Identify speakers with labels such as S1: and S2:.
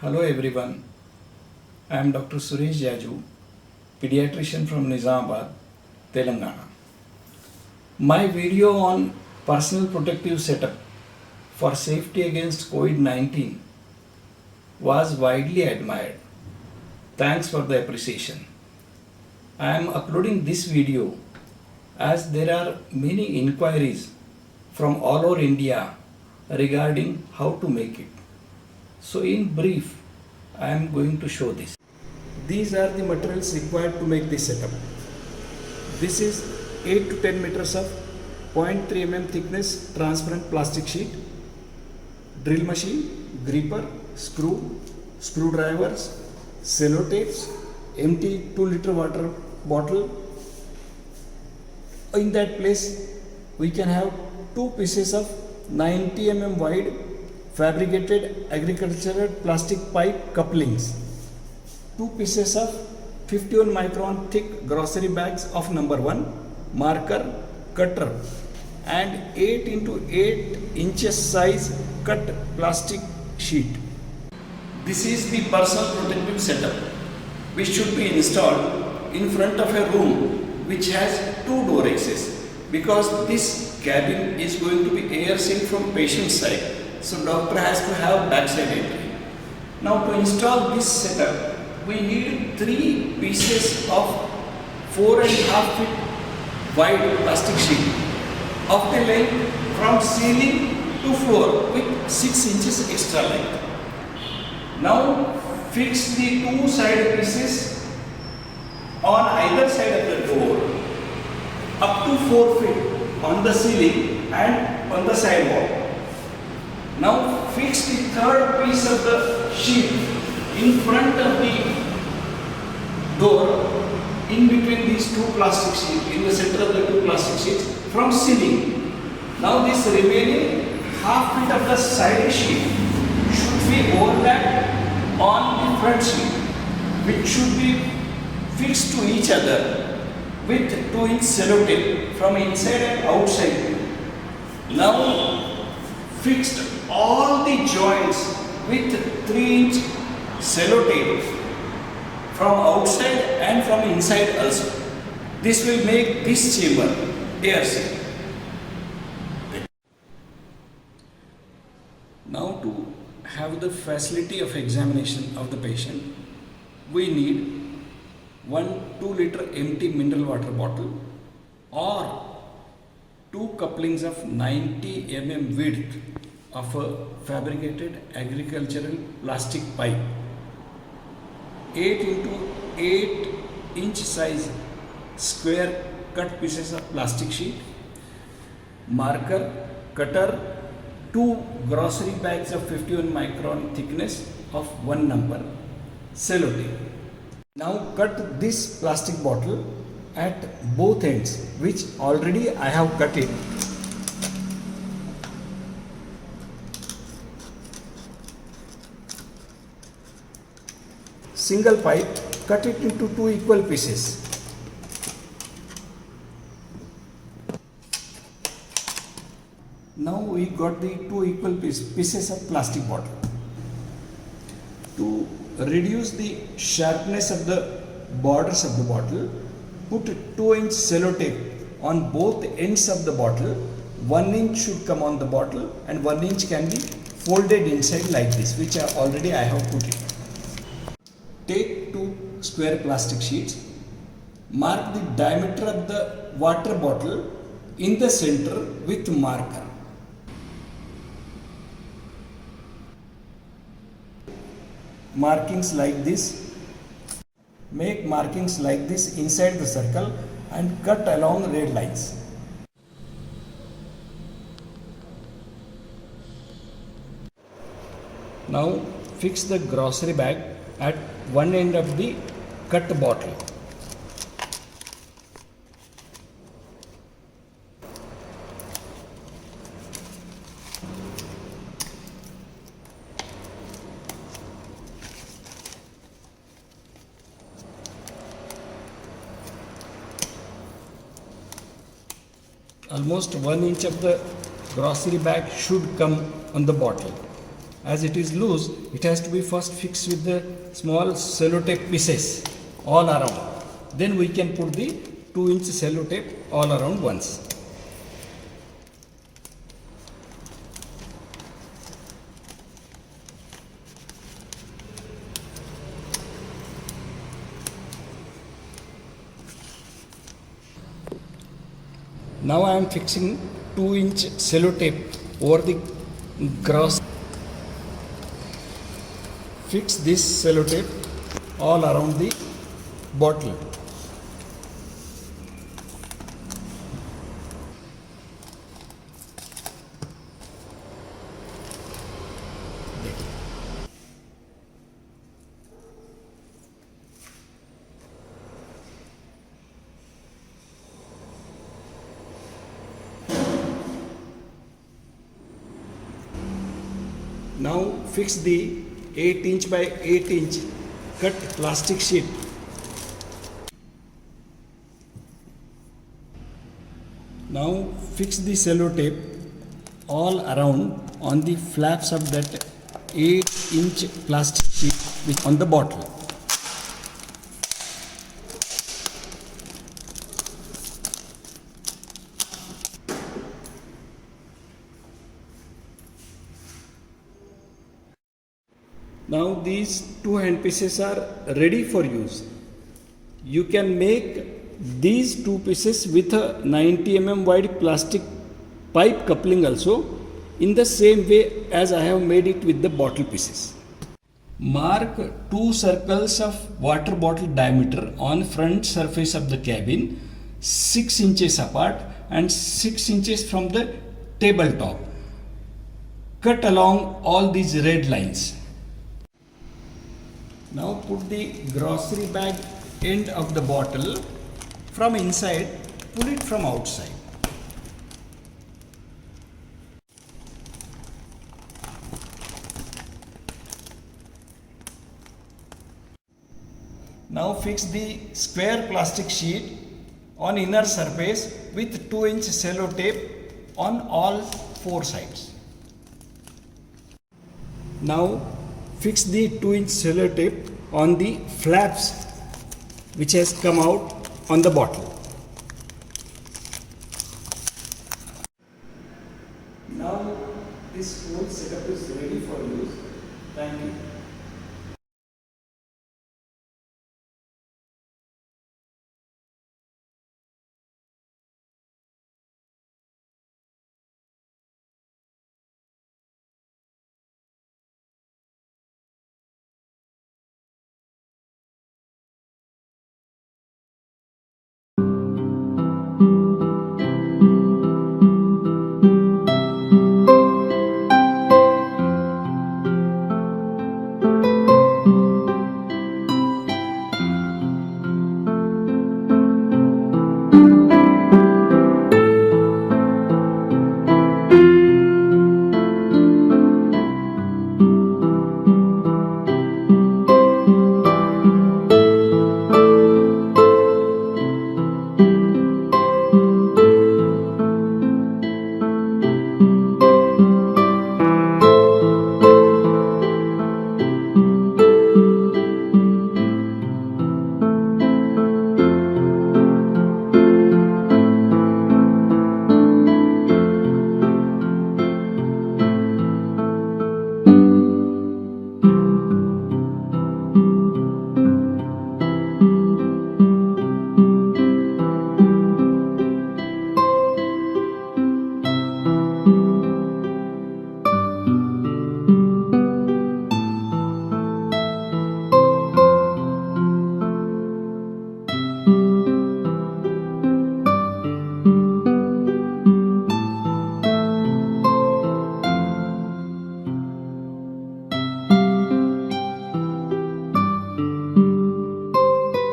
S1: Hello everyone, I am Dr. Suresh Jaju, pediatrician from Nizamabad, Telangana. My video on personal protective setup for safety against COVID-19 was widely admired. Thanks for the appreciation. I am uploading this video as there are many inquiries from all over India regarding how to make it. So in brief, I am going to show this. These are the materials required to make this setup. This is 8 to 10 meters of 0.3 mm thickness transparent plastic sheet, drill machine, gripper, screw, screwdrivers, sellotapes, empty 2-liter water bottle. In that place, we can have 2 pieces of 90 mm wide fabricated agricultural plastic pipe couplings, 2 pieces of 51 micron thick grocery bags of number 1, marker, cutter, and 8 into 8 inches size cut plastic sheet. This is the personal protective setup which should be installed in front of a room which has 2 door exits, because this cabin is going to be air sealed from patient side. So doctor has to have backside entry. Now to install this setup, we need 3 pieces of 4.5 feet wide plastic sheet of the length from ceiling to floor with 6 inches extra length. Now fix the 2 side pieces on either side of the door up to 4 feet on the ceiling and on the side wall. Now fix the 3rd piece of the sheet in front of the door, in between these 2 plastic sheets, in the center of the 2 plastic sheets from ceiling. Now this remaining half feet of the side sheet should be overlapped on the front sheet, which should be fixed to each other with 2-inch sellotape from inside and outside. Now fixed all the joints with 3-inch sellotape from outside and from inside also. This will make this chamber air sealed. Now to have the facility of examination of the patient, we need 1 2-liter empty mineral water bottle or 2 couplings of 90 mm width of a fabricated agricultural plastic pipe, 8 into 8 inch size square cut pieces of plastic sheet, marker, cutter, 2 grocery bags of 51 micron thickness of 1 number, sellotape. Now cut this plastic bottle at both ends, which already I have cut it. Single pipe, cut it into 2 equal pieces. Now we got the 2 equal pieces of plastic bottle. To reduce the sharpness of the borders of the bottle, put 2-inch sellotape on both ends of the bottle. 1 inch should come on the bottle and 1 inch can be folded inside like this, which I have put it. Take 2 square plastic sheets, mark the diameter of the water bottle in the center with marker. Markings like this. Make markings like this inside the circle and cut along red lines. Now fix the grocery bag at one end of the cut bottle. Almost 1 inch of the grocery bag should come on the bottle. as it is loose, it has to be first fixed with the small sellotape pieces all around. Then we can put the 2-inch sellotape all around once. Now I am fixing 2-inch sellotape over the gross. Fix this sellotape all around the bottle. Now fix the 8-inch by 8-inch cut plastic sheet. Now fix the sellotape all around on the flaps of that 8-inch plastic sheet which on the bottle. Now these two hand pieces are ready for use. You can make these two pieces with a 90 mm wide plastic pipe coupling also in the same way as I have made it with the bottle pieces. Mark 2 circles of water bottle diameter on front surface of the cabin 6 inches apart and 6 inches from the tabletop. Cut along all these red lines. Now put the grocery bag end of the bottle from inside, pull it from outside. Now fix the square plastic sheet on inner surface with 2-inch sellotape on all 4 sides. Now fix the 2-inch sellotape on the flaps which has come out on the bottle. Now this whole setup is ready for use. Thank you.